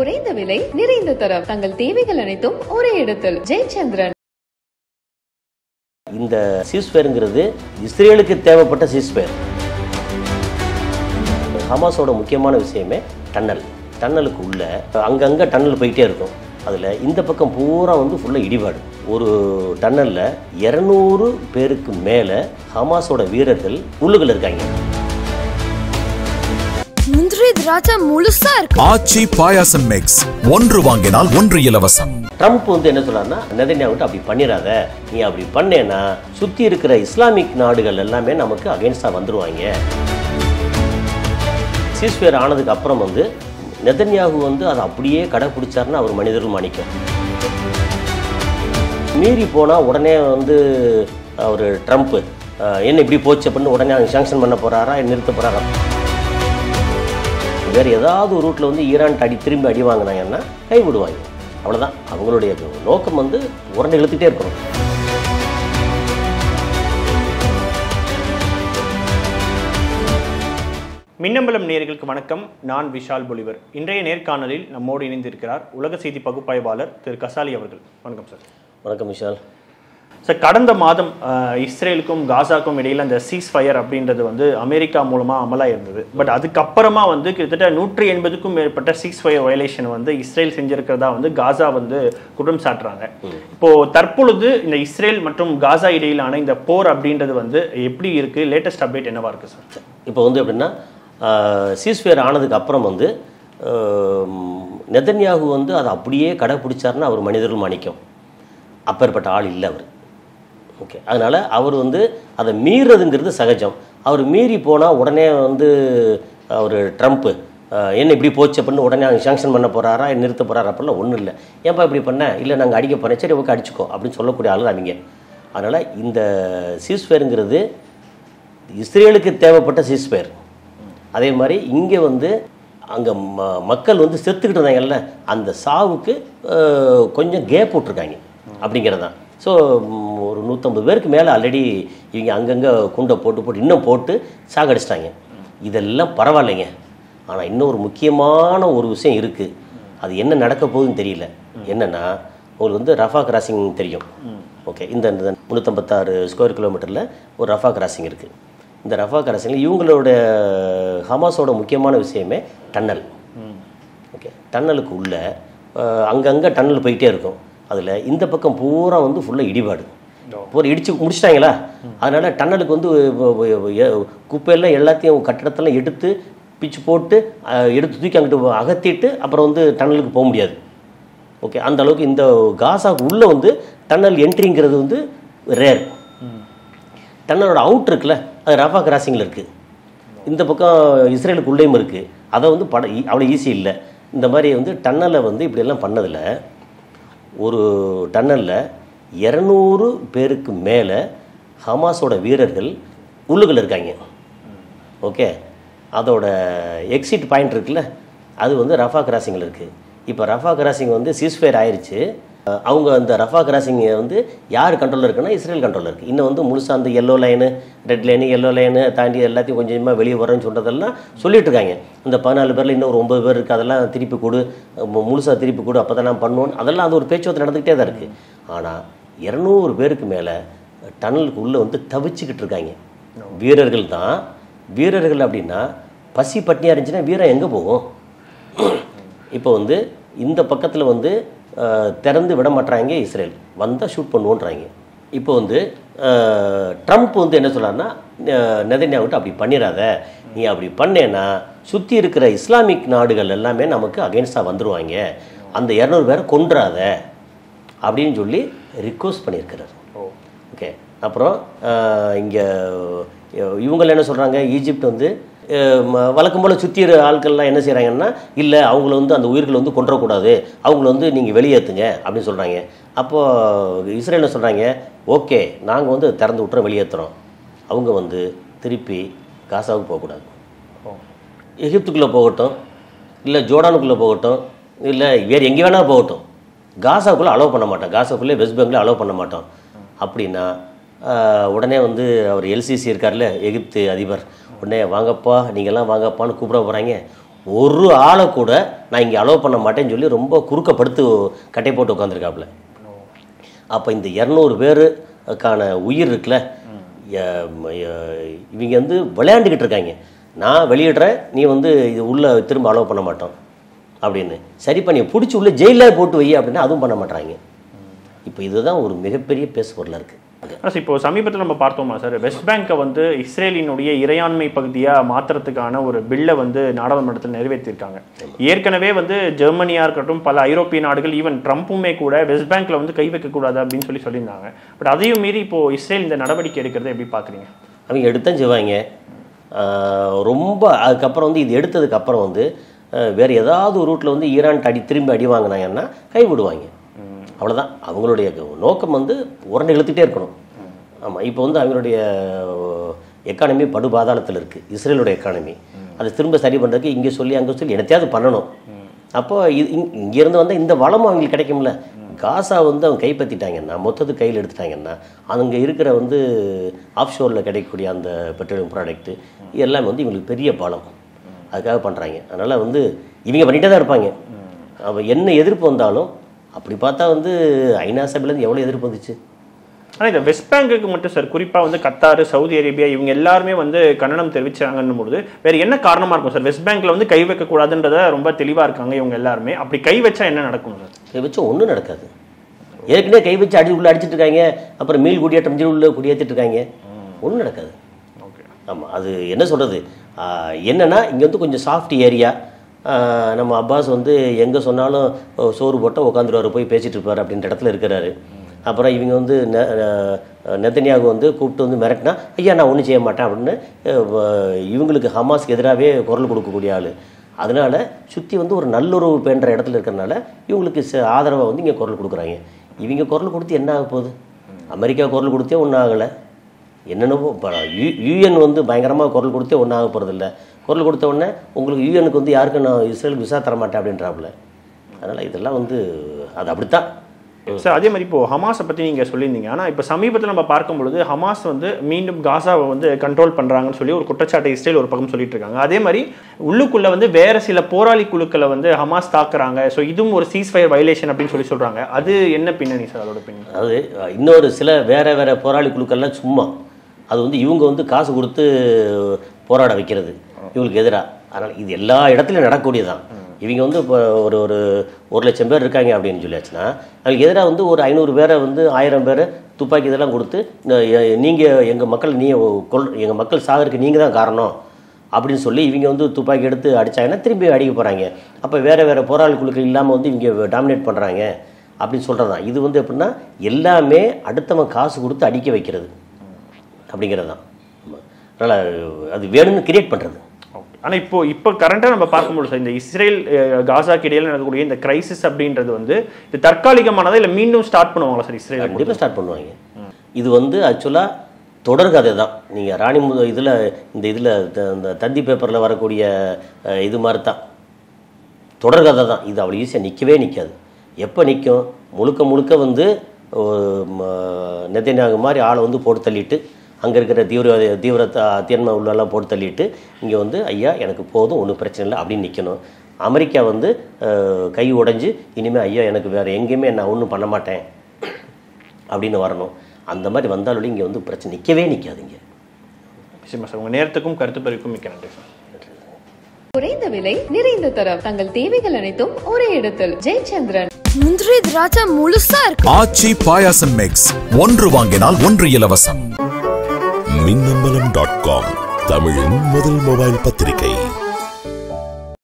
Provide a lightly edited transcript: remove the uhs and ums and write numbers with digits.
குறைந்த விலை நிறைந்த தரம் தங்கள் தேவைகள் அனைத்தும் ஒரே இடத்தில். ஜெயச்சந்திரன். இந்த சீஸ்ஃபயர்ங்கிறது இஸ்ரேலுக்கு தேவைப்பட்ட சீஸ்ஃபயர். ஹமாஸோட முக்கியமான விஷயமே டன்னலுக்கு உள்ள அங்கங்கே டன்னல் போயிட்டே இருக்கும். அதில் இந்த பக்கம் பூரா ஃபுல்லாக இடிபாடு. ஒரு டன்னலில் 200 பேருக்கு மேலே ஹமாஸோட வீரர்கள் உள்ளுக்குள்ள இருக்காங்க. ஆச்சி பாயாசம் மிக்ஸ், ஒன்று வாங்கினால் ஒன்று இலவசம். ட்ரம்ப் என்ன சொல்றாருன்னா, நெதன்யாஹு அப்படி பண்ணிடாத, நீ அப்படி பண்ணேன்னா சுற்றி இருக்கிற இஸ்லாமிக் நாடுகள் எல்லாமே நமக்கு அகென்ஸ்டாக வந்துடுவாங்க. சீஸ்ஃபயர் ஆனதுக்கு அப்புறம் நெதன்யாஹு அதை அப்படியே கடைப்பிடிச்சாருன்னா அவர் மனிதர்கள் மாணிக்கம். மீறி போனால் உடனே அவர் ட்ரம்ப் என்ன இப்படி போச்சு அப்படின்னு உடனே சாங்ஷன் பண்ண போகிறாரா, நிறுத்த போகிறாரா? வேறு ஏதாவது ஒரு ரூட்டில் ஈரான் திரும்பி அடி வாங்கினாங்கன்னா கை விடுவாங்க. அவ்வளோதான் அவங்களுடைய நோக்கம். உடனே இழுத்துக்கிட்டே இருக்கணும். மின்னம்பலம் நேயர்களுக்கு வணக்கம். நான் விஷால் பொலிவர். இன்றைய நேர்காணலில் நம்மோடு இணைந்திருக்கிறார் உலக செய்தி பகுப்பாய்வாளர் திரு கசாலி அவர்கள். வணக்கம் சார். வணக்கம் விஷால் சார். கடந்த மாதம் இஸ்ரேலுக்கும் காசாக்கும் இடையில் அந்த சீஸ்ஃபயர் அப்படின்றது அமெரிக்கா மூலமாக அமலாக இருந்தது. பட் அதுக்கப்புறமா கிட்டத்தட்ட 180க்கும் மேற்பட்ட சீஸ்ஃபயர் வயலேஷன் இஸ்ரேல் செஞ்சிருக்கிறதா காசா குற்றம் சாட்டுறாங்க. இப்போ தற்பொழுது இந்த இஸ்ரேல் மற்றும் காசா இடையிலான இந்த போர் அப்படின்றது எப்படி இருக்கு? லேட்டஸ்ட் அப்டேட் என்னவா இருக்கு சார்? இப்போ எப்படின்னா, சீஸ்ஃபயர் ஆனதுக்கு அப்புறம் நெதன்யாஹு அதை அப்படியே கடைப்பிடிச்சாருன்னா அவர் மனிதர்கள் மாணிக்கம். அப்பேற்பட்ட ஆள் இல்லை அவர். ஓகே, அதனால் அவர் அதை மீறதுங்கிறது சகஜம். அவர் மீறி போனால் உடனே அவர் ட்ரம்ப் என்ன இப்படி போச்சு அப்படின்னு உடனே சாங்ஷன் பண்ண போகிறாரா, நிறுத்த போகிறாரா அப்படிலாம் ஒன்றும் இல்லை. ஏன்ப்பா இப்படி பண்ண, இல்லை நாங்கள் அடிக்க போகிறேன், சரி ஓகே அடிச்சுக்கோ அப்படின்னு சொல்லக்கூடிய ஆள் அவங்க. அதனால் இந்த சீஸ்ஃபயருங்கிறது இஸ்ரேலுக்கு தேவைப்பட்ட சீஸ்ஃபயர். அதே மாதிரி இங்கே அங்கே மக்கள் செத்துக்கிட்டு இருந்தாங்கல்ல, அந்த சாவுக்கு கொஞ்சம் கேப் விட்ருக்காங்க அப்படிங்கிறது தான். ஸோ ஒரு 150 பேருக்கு மேலே ஆல்ரெடி இவங்க அங்கங்கே குண்டை போட்டு இன்னும் போட்டு சாகடிச்சிட்டாங்க. இதெல்லாம் பரவாயில்லைங்க. ஆனால் இன்னும் ஒரு முக்கியமான ஒரு விஷயம் இருக்குது. அது என்ன நடக்க போகுதுன்னு தெரியல. என்னென்னா, உங்களுக்கு ரஃபா கிராசிங் தெரியும். ஓகே, இந்த 356 ஸ்கொயர் கிலோமீட்டரில் ஒரு ரஃபா கிராசிங் இருக்குது. இந்த ரஃபா கிராசிங்கில் இவங்களோட ஹமாஸோட முக்கியமான விஷயமே டன்னல். ஓகே, டன்னலுக்கு உள்ள அங்கங்கே டன்னல் போயிட்டே இருக்கும். அதில் இந்த பக்கம் பூரா ஃபுல்லாக இடிபாடு. இடித்து முடிச்சிட்டாங்களா, அதனால் டன்னலுக்கு குப்பையெல்லாம் எல்லாத்தையும் கட்டடத்தெல்லாம் எடுத்து பிச்சு போட்டு எடுத்து தூக்கி அங்கிட்டு அகற்றிட்டு அப்புறம் டன்னலுக்கு போக முடியாது. ஓகே, அந்த அளவுக்கு இந்த காசாவுக்கு உள்ளே டன்னல் என்ட்ரிங்கிறது ரேர். டன்னலோட அவுட் இருக்குல்ல, அது ரஃபா கிராசிங்கில் இருக்குது. இந்த பக்கம் இஸ்ரேலுக்கு உள்ளேயும் இருக்குது. அதை அவ்வளோ ஈஸி இல்லை. இந்த மாதிரி டன்னலை இப்படியெல்லாம் பண்ணதில் ஒரு டன்னலில் 200 பேருக்கு மேலே ஹமாஸோட வீரர்கள் உள்ளுக்குள்ள இருக்காங்க. ஓகே, அதோட எக்ஸிட் பாயிண்ட் இருக்குல்ல, அது ரஃபா கிராசிங்கில் இருக்குது. இப்போ ரஃபா கிராசிங் சீஸ்ஃபயர் ஆயிடுச்சு. அவங்க அந்த ரஃபா கிராசிங்கை யார் கண்ட்ரோலில் இருக்குன்னா இஸ்ரேல் கண்ட்ரோலில் இருக்குது. இன்னும் முழுசாக அந்த yellow line, red line, yellow line தாண்டி எல்லாத்தையும் கொஞ்சம் கொஞ்சமாக வெளியே வரேன்னு சொல்கிறதெல்லாம் சொல்லிட்டு இருக்காங்க. இந்த 14 பேரில் இன்னும் ஒரு 9 பேர் இருக்குது, அதெல்லாம் திருப்பி கொடு, முழுசாக திருப்பி கொடு, அப்போ தான் நான் பண்ணுவோன்னு அதெல்லாம் அது ஒரு பேச்சுவார்த்தை நடந்துக்கிட்டே தான் இருக்குது. ஆனால் 200 பேருக்கு மேலே டன்னலுக்கு உள்ளே தவிச்சுக்கிட்டு இருக்காங்க. வீரர்கள் தான். வீரர்கள் அப்படின்னா பசி பட்டினியாக இருந்துச்சுன்னா வீரம் எங்கே போகும்? இப்போ இந்த பக்கத்தில் திறந்து விட மாட்டாங்க இஸ்ரேல், வந்தால் ஷூட் பண்ணுவோன்றாங்க. இப்போ ட்ரம்ப் என்ன சொல்கிறாருன்னா, நெதன்யாஹு அப்படி பண்ணிடாத, நீ அப்படி பண்ணேன்னா சுற்றி இருக்கிற இஸ்லாமிக் நாடுகள் எல்லாமே நமக்கு அகென்ஸ்டாக வந்துடுவாங்க, அந்த 200 பேரை கொன்றாத அப்படின்னு சொல்லி ரிக்வெஸ்ட் பண்ணியிருக்கிறார். ஓகே, அப்புறம் இங்கே இவங்க என்ன சொல்கிறாங்க, ஈஜிப்ட் வழக்கம் போல் சுற்றி ஆட்கள்லாம் என்ன செய்கிறாங்கன்னா, இல்லை அவங்கள அந்த உயிர்கள் கொன்றக்கூடாது, அவங்கள நீங்கள் வெளியேற்றுங்க அப்படின்னு சொல்கிறாங்க. அப்போது இஸ்ரேல் என்ன சொல்கிறாங்க, ஓகே நாங்கள் திறந்து விட்டுறோம், வெளியேற்றுறோம். அவங்க திருப்பி காசாவுக்கு போகக்கூடாது, எகிப்துக்குள்ளே போகட்டும், இல்லை ஜோர்டானுக்குள்ளே போகட்டும், இல்லை வேறு எங்கே வேணால் போகட்டும், காசாவுக்குள்ளே அலோவ் பண்ண மாட்டோம், காசாவுக்குள்ளே வெஸ்ட் பெங்கில் அலோவ் பண்ண மாட்டோம் அப்படின்னா உடனே அவர் எல்சிசி இருக்கார்ல, எகிப்து அதிபர், உடனே வாங்கப்பா நீங்கள்லாம் வாங்கப்பான்னு கூப்பிட போகிறாங்க. ஒரு ஆளை கூட நான் இங்கே அலோவ் பண்ண மாட்டேன்னு சொல்லி ரொம்ப குறுக்கப்படுத்து கட்டை போட்டு உட்காந்துருக்காப்புல. அப்போ இந்த 200 பேருக்கான உயிர் இருக்குல்ல, இவங்க வந்து விளையாண்டுக்கிட்டு இருக்காங்க. நான் வெளியிடுறேன், நீ வந்து இது உள்ளே திரும்ப அலோவ் பண்ண மாட்டோம் அப்படின்னு. சரி பண்ணி பிடிச்சி உள்ள ஜெயிலில் போட்டு வை அப்படின்னா அதுவும் பண்ண மாட்டாங்க. இப்போ இதுதான் ஒரு மிகப்பெரிய பேசுபொருளாக இருக்குது. இப்போ சமீபத்தில் நம்ம பார்த்தோமா சார், வெஸ்ட் பேங்கை வந்து இஸ்ரேலினுடைய இறையாண்மை பகுதியாக மாற்றுறதுக்கான ஒரு பில்லை வந்து நாடாளுமன்றத்தில் நிறைவேற்றியிருக்காங்க. ஏற்கனவே வந்து ஜெர்மனியாக இருக்கட்டும், பல ஐரோப்பிய நாடுகள், ஈவன் ட்ரம்ப்புமே கூட வெஸ்ட் பேங்க்ல வந்து கை வைக்கக்கூடாது அப்படின்னு சொல்லியிருந்தாங்க. பட் அதையும் மீறி இப்போ இஸ்ரேல் இந்த நடவடிக்கை எடுக்கிறத எப்படி பார்க்குறீங்க? அவங்க எடுத்தான் செய்வாங்க. ரொம்ப அதுக்கப்புறம் வந்து இது எடுத்ததுக்கப்புறம் வந்து வேறு ஏதாவது ஒரு ரூட்டில் வந்து ஈரான் திரும்பி அடி வாங்கினாங்கன்னா கைவிடுவாங்க. அவ்வளோதான். அவங்களுடைய நோக்கம் வந்து உரண்டை இழுத்துக்கிட்டே இருக்கணும். ஆமாம், இப்போ வந்து அவங்களுடைய எக்கானமி படுபாதாளத்தில் இருக்குது, இஸ்ரேலோட எக்கானமி. அதை திரும்ப சரி பண்ணுறதுக்கு இங்கே சொல்லி அங்கே சொல்லி என்னத்தையாவது பண்ணணும். அப்போது இங்கேருந்து வந்தால் இந்த வளமும் அவங்களுக்கு கிடைக்கும்ல. காசா வந்து அவங்க கைப்பற்றிட்டாங்கன்னா, மொத்தத்து கையில் எடுத்துட்டாங்கன்னா, அங்கே இருக்கிற வந்து ஆஃப்ஷோரில் கிடைக்கக்கூடிய அந்த பெட்ரோலியம் ப்ராடக்ட்டு எல்லாமே வந்து இவங்களுக்கு பெரிய பாலம். அதுக்காக பண்ணுறாங்க. அதனால் வந்து இவங்க பண்ணிகிட்டே தான் இருப்பாங்க. அப்போ என்ன எதிர்ப்பு வந்தாலும் அப்படி பார்த்தா வந்து ஐநா சபையிலேருந்து எவ்வளோ எதிர்ப்பு வந்துச்சு. ஆனால் இந்த வெஸ்ட் பேங்குக்கு மட்டும் சார், குறிப்பாக வந்து கத்தார், சவுதி அரேபியா இவங்க எல்லாருமே வந்து கண்டனம் தெரிவிச்சாங்கன்னும் பொழுது வேறு என்ன காரணமாக இருக்கும் சார்? வெஸ்ட் பேங்க்ல வந்து கை வைக்கக்கூடாதுன்றத ரொம்ப தெளிவாக இருக்காங்க இவங்க எல்லாருமே. அப்படி கை வச்சா என்ன நடக்கும் சார்? கை வச்சா ஒன்றும் நடக்காது. ஏற்கனவே கை வச்சு உள்ள அடிச்சுட்டு இருக்காங்க, அப்புறம் மீள் குடியேற்றம் உள்ள குடியேற்றிட்டு இருக்காங்க, ஒன்றும் நடக்காது. ஓகே. ஆமாம், அது என்ன சொல்கிறது, என்னென்னா இங்கே வந்து கொஞ்சம் சாஃப்ட் ஏரியா. நம்ம அப்பாஸ் வந்து எங்கே சொன்னாலும் சோறு போட்டால் உட்காந்துருவார், போய் பேசிகிட்டு இருப்பார் அப்படின்ற இடத்துல இருக்கிறாரு. அப்புறம் இவங்க வந்து நெதன்யாகு வந்து கூப்பிட்டு வந்து மிரட்டினா, ஐயா நான் ஒன்றும் செய்ய மாட்டேன் அப்படின்னு இவங்களுக்கு ஹமாஸ்க்கு எதிராகவே குரல் கொடுக்கக்கூடிய ஆள். அதனால் சுற்றி வந்து ஒரு நல்லுறவு பேன்ற இடத்துல இருக்கிறனால இவங்களுக்கு ஆதரவாக வந்து இங்கே குரல் கொடுக்குறாங்க. இவங்க குரல் கொடுத்து என்ன ஆக போகுது? அமெரிக்கா குரல் கொடுத்தே ஒன்றும் ஆகலை. என்னென்னவோ யூஎன் வந்து பயங்கரமாக குரல் கொடுத்தே ஒன்றும் ஆக போகிறதில்ல. குரல் கொடுத்த உடனே உங்களுக்கு யூஎனுக்கு வந்து யாருக்கும் நான் இஸ்ரேலுக்கு விசா தர மாட்டேன் அப்படின்றாப்புல. அதனால் இதெல்லாம் வந்து அது அப்படித்தான் சார். அதே மாதிரி இப்போ ஹமாஸை பற்றி நீங்கள் சொல்லியிருந்தீங்க. ஆனால் இப்போ சமீபத்தில் நம்ம பார்க்கும்பொழுது ஹமாஸ் வந்து மீண்டும் காசாவை வந்து கண்ட்ரோல் பண்ணுறாங்கன்னு சொல்லி ஒரு குற்றச்சாட்டை இஸ்ரேல் ஒரு பக்கம் சொல்லிட்டு இருக்காங்க. அதே மாதிரி உள்ளுக்குள்ளே வந்து வேறு சில போராளி குழுக்களை வந்து ஹமாஸ் தாக்குறாங்க. ஸோ இதுவும் ஒரு சீஸ்ஃபயர் வயலேஷன் அப்படின்னு சொல்கிறாங்க. அது என்ன பின்னணி சார்? அதோட பின்னணி அது இன்னொரு சில வேறு போராளி குழுக்கள்லாம் சும்மா அது வந்து இவங்க வந்து காசு கொடுத்து போராட வைக்கிறது இவங்களுக்கு எதிராக. அதனால் இது எல்லா இடத்துலையும் நடக்கக்கூடியதான். இவங்க வந்து இப்போ ஒரு 1,00,000 பேர் இருக்காங்க அப்படின்னு சொல்லியாச்சுன்னா அவங்களுக்கு எதிராக வந்து ஒரு 500 பேரை வந்து 1000 பேரை துப்பாக்கி இதெல்லாம் கொடுத்து நீங்கள் எங்கள் மக்கள் எங்கள் மக்கள் சாகருக்கு நீங்கள் தான் காரணம் அப்படின்னு சொல்லி இவங்க வந்து துப்பாக்கி எடுத்து அடித்தாங்கன்னா திரும்பி அடிக்க போகிறாங்க. அப்போ வேறு போராளி குழுக்கள் இல்லாமல் வந்து இவங்க டாமினேட் பண்ணுறாங்க அப்படின்னு சொல்கிறது தான். இது வந்து எப்படின்னா எல்லாமே அடுத்தவன் காசு கொடுத்து அடிக்க வைக்கிறது அப்படிங்கிறது தான். அதனால் அது வேணும்னு கிரியேட் பண்ணுறது. ஆனால் இப்போ கரண்டாக நம்ம பார்க்கும்போது சார், இந்த இஸ்ரேல் காசாக்கு இடையில் நடக்கக்கூடிய இந்த கிரைசிஸ் அப்படின்றது வந்து இது தற்காலிகமானதா இல்லை மீண்டும் ஸ்டார்ட் பண்ணுவாங்களா சார்? இஸ்ரேல் கண்டிப்பாக ஸ்டார்ட் பண்ணுவாங்க. இது வந்து ஆக்சுவலாக தொடர்கதை தான். நீங்கள் ராணி இதில் இந்த தந்தி பேப்பரில் வரக்கூடிய இது மாதிரி தான் தொடர்கதை தான். இது அவ்வளோ ஈஸியாக நிற்கவே நிற்காது. எப்போ நிற்கும்? முழுக்க வந்து நெதன்யாகு மாதிரி ஆளை வந்து போட்டு தள்ளிட்டு அங்கே இருக்கிற தீவிரத்தை உள்ளெல்லாம் போட்டு தள்ளிட்டு இங்கே வந்து ஐயா எனக்கு போதும், ஒன்றும் பிரச்சனை இல்லை அப்படின்னு நிற்கணும். அமெரிக்கா வந்து கை உடைஞ்சு இனிமேல் ஐயா எனக்கு வேறு எங்கேயுமே நான் ஒன்றும் பண்ண மாட்டேன் அப்படின்னு வரணும். அந்த மாதிரி வந்தாலும் இங்கே வந்து பிரச்சனை நிற்கவே நிற்காதுங்க. நிச்சயமா சார். உங்கள் நேரத்துக்கும் கருத்து பரிவுக்கும் மிக்க நன்றி சார். குறைந்த விலை நிறைந்த தரம், தங்கள் தேவைகள் அனைத்தும் ஒரே இடத்தில். ஜெயச்சந்திரன். முந்திரி திராட்சை முழுசா இருக்கு. ஆச்சி பாயாசம் மிக்ஸ், ஒன்று வாங்கினால் ஒன்று இலவசம். மின்னம்பலம்.com, தமிழின் முதல் மொபைல் பத்திரிகை.